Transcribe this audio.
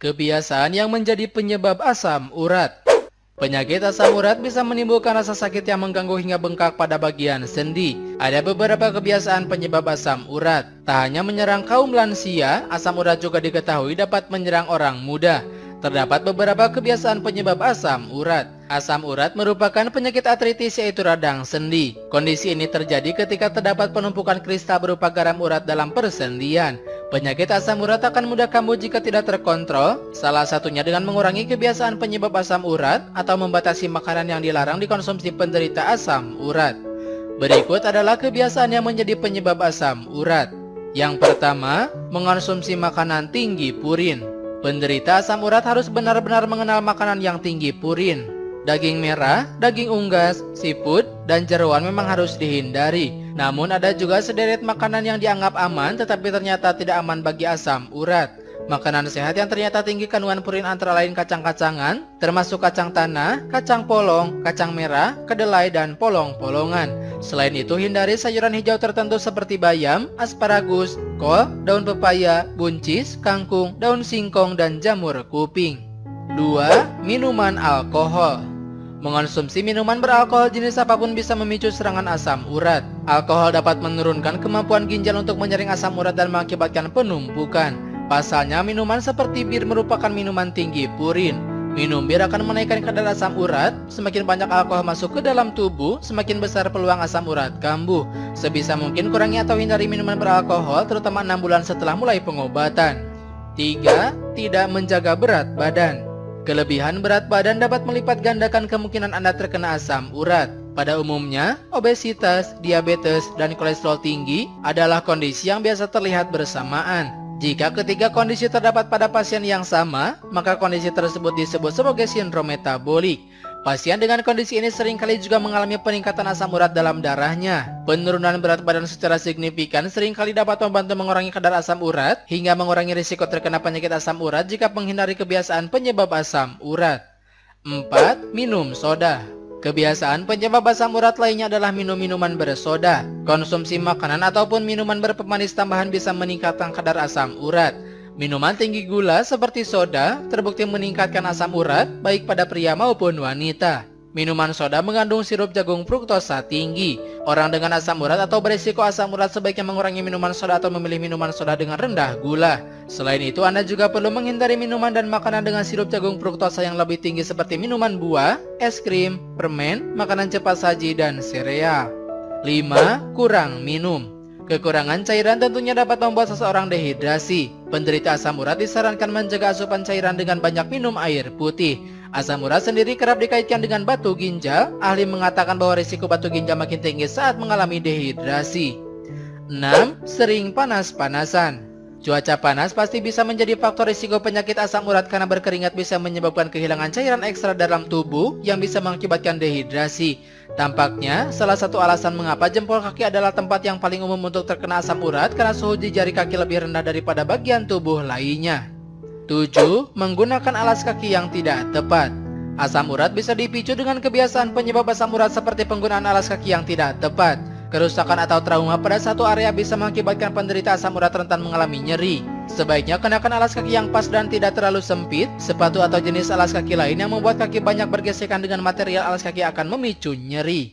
Kebiasaan yang menjadi penyebab asam urat. Penyakit asam urat bisa menimbulkan rasa sakit yang mengganggu hingga bengkak pada bagian sendi. Ada beberapa kebiasaan penyebab asam urat. Tak hanya menyerang kaum lansia, asam urat juga diketahui dapat menyerang orang muda. Terdapat beberapa kebiasaan penyebab asam urat. Asam urat merupakan penyakit artritis yaitu radang sendi. Kondisi ini terjadi ketika terdapat penumpukan kristal berupa garam urat dalam persendian. Penyakit asam urat akan mudah kambuh jika tidak terkontrol, salah satunya dengan mengurangi kebiasaan penyebab asam urat atau membatasi makanan yang dilarang dikonsumsi penderita asam urat. Berikut adalah kebiasaan yang menjadi penyebab asam urat. Yang pertama, mengonsumsi makanan tinggi purin. Penderita asam urat harus benar-benar mengenal makanan yang tinggi purin. Daging merah, daging unggas, siput, dan jeroan memang harus dihindari. Namun ada juga sederet makanan yang dianggap aman tetapi ternyata tidak aman bagi asam urat. Makanan sehat yang ternyata tinggi kandungan purin antara lain kacang-kacangan, termasuk kacang tanah, kacang polong, kacang merah, kedelai, dan polong-polongan. Selain itu, hindari sayuran hijau tertentu seperti bayam, asparagus, kol, daun pepaya, buncis, kangkung, daun singkong, dan jamur kuping. 2. Minuman alkohol. Mengonsumsi minuman beralkohol jenis apapun bisa memicu serangan asam urat. Alkohol dapat menurunkan kemampuan ginjal untuk menyaring asam urat dan mengakibatkan penumpukan. Pasalnya, minuman seperti bir merupakan minuman tinggi purin. Minum bir akan menaikkan kadar asam urat. Semakin banyak alkohol masuk ke dalam tubuh, semakin besar peluang asam urat kambuh. Sebisa mungkin kurangi atau hindari minuman beralkohol, terutama 6 bulan setelah mulai pengobatan. 3. Tidak menjaga berat badan. Kelebihan berat badan dapat melipat gandakan kemungkinan Anda terkena asam urat. Pada umumnya, obesitas, diabetes, dan kolesterol tinggi adalah kondisi yang biasa terlihat bersamaan. Jika ketiga kondisi terdapat pada pasien yang sama, maka kondisi tersebut disebut sebagai sindrom metabolik. Pasien dengan kondisi ini seringkali juga mengalami peningkatan asam urat dalam darahnya. Penurunan berat badan secara signifikan seringkali dapat membantu mengurangi kadar asam urat hingga mengurangi risiko terkena penyakit asam urat jika menghindari kebiasaan penyebab asam urat. 4. Minum soda. Kebiasaan penyebab asam urat lainnya adalah minum minuman bersoda. Konsumsi makanan ataupun minuman berpemanis tambahan bisa meningkatkan kadar asam urat. Minuman tinggi gula seperti soda terbukti meningkatkan asam urat baik pada pria maupun wanita. Minuman soda mengandung sirup jagung fruktosa tinggi. Orang dengan asam urat atau berisiko asam urat sebaiknya mengurangi minuman soda atau memilih minuman soda dengan rendah gula. Selain itu, Anda juga perlu menghindari minuman dan makanan dengan sirup jagung fruktosa yang lebih tinggi seperti minuman buah, es krim, permen, makanan cepat saji, dan sereal. 5. Kurang minum. Kekurangan cairan tentunya dapat membuat seseorang dehidrasi. Penderita asam urat disarankan menjaga asupan cairan dengan banyak minum air putih. Asam urat sendiri kerap dikaitkan dengan batu ginjal. Ahli mengatakan bahwa risiko batu ginjal makin tinggi saat mengalami dehidrasi. 6. Sering panas-panasan. Cuaca panas pasti bisa menjadi faktor risiko penyakit asam urat karena berkeringat bisa menyebabkan kehilangan cairan ekstra dalam tubuh yang bisa mengakibatkan dehidrasi. Tampaknya, salah satu alasan mengapa jempol kaki adalah tempat yang paling umum untuk terkena asam urat karena suhu di jari kaki lebih rendah daripada bagian tubuh lainnya. 7. Menggunakan alas kaki yang tidak tepat. Asam urat bisa dipicu dengan kebiasaan penyebab asam urat seperti penggunaan alas kaki yang tidak tepat. Kerusakan atau trauma pada satu area bisa mengakibatkan penderita asam urat rentan mengalami nyeri. Sebaiknya kenakan alas kaki yang pas dan tidak terlalu sempit. Sepatu atau jenis alas kaki lain yang membuat kaki banyak bergesekan dengan material alas kaki akan memicu nyeri.